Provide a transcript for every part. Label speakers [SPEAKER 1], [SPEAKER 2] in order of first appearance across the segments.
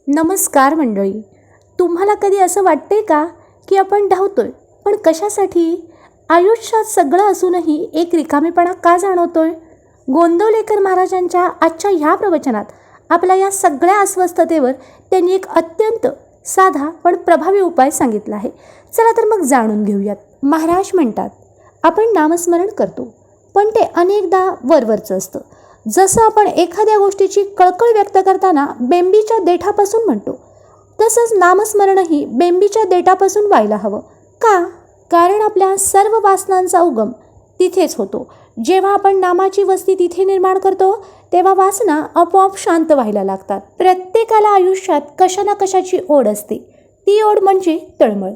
[SPEAKER 1] नमस्कार मंडळी. तुम्हाला कधी असं वाटते का की आपण धावतोय पण कशासाठी? आयुष्यात सगळं असूनही एक रिकामेपणा का जाणवतोय? गोंदवलेकर महाराजांच्या आजच्या ह्या प्रवचनात आपल्या या सगळ्या अस्वस्थतेवर त्यांनी एक अत्यंत साधा पण प्रभावी उपाय सांगितला आहे. चला तर मग जाणून घेऊयात. महाराज म्हणतात, आपण नामस्मरण करतो पण ते अनेकदा वरवरचं असतं. जसं आपण एखाद्या गोष्टीची कळकळ व्यक्त करताना बेंबीच्या देठापासून म्हणतो, तसंच नामस्मरणही बेंबीच्या देठापासून व्हायला हवं. का? कारण आपल्या सर्व वासनांचा उगम तिथेच होतो. जेव्हा आपण नामाची वस्ती तिथे निर्माण करतो तेव्हा वासना आपोआप शांत व्हायला लागतात. प्रत्येकाला आयुष्यात कशा ना कशाची ओढ असते. ती ओढ म्हणजे तळमळ.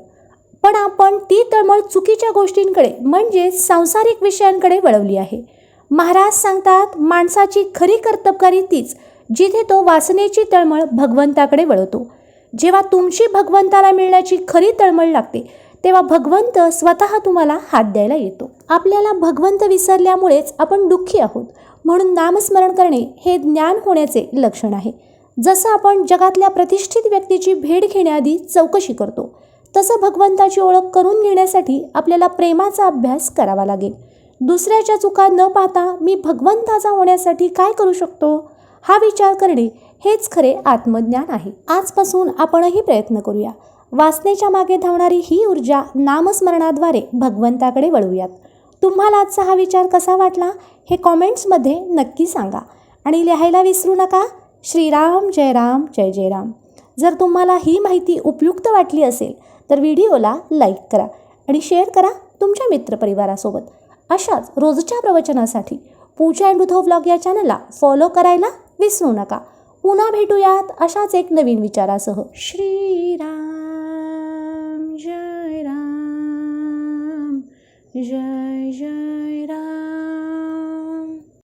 [SPEAKER 1] पण आपण ती तळमळ चुकीच्या गोष्टींकडे म्हणजे सांसारिक विषयांकडे वळवली आहे. महाराज सांगतात, माणसाची खरी कर्तबगारी तीच जिथे तो वासनेची तळमळ भगवंताकडे वळवतो. जेव्हा तुमची भगवंताला मिळण्याची खरी तळमळ लागते तेव्हा भगवंत स्वतः तुम्हाला हात द्यायला येतो. आपल्याला भगवंत विसरल्यामुळेच आपण दुःखी आहोत. म्हणून नामस्मरण करणे हे ज्ञान होण्याचे लक्षण आहे. जसं आपण जगातल्या प्रतिष्ठित व्यक्तीची भेट घेण्याआधी चौकशी करतो, तसं भगवंताची ओळख करून घेण्यासाठी आपल्याला प्रेमाचा अभ्यास करावा लागेल. दुसऱ्याच्या चुका न पाहता मी भगवंताचा होण्यासाठी काय करू शकतो हा विचार करणे हेच खरे आत्मज्ञान आहे. आजपासून आपणही प्रयत्न करूया. वासनेच्या मागे धावणारी ही ऊर्जा नामस्मरणाद्वारे भगवंताकडे वळवूयात. तुम्हाला आजचा हा विचार कसा वाटला हे कॉमेंट्समध्ये नक्की सांगा आणि लिहायला विसरू नका. श्रीराम जय राम जय जय राम. जर तुम्हाला ही माहिती उपयुक्त वाटली असेल तर व्हिडिओला लाईक करा आणि शेअर करा तुमच्या मित्रपरिवारासोबत. अशाच रोजच्या प्रवचनासाठी पूजा अँड उद्धव व्लॉग या चॅनलला फॉलो करायला विसरू नका. पुन्हा भेटूयात अशाच एक नवीन विचारासह. श्रीराम जय राम जय जय राम.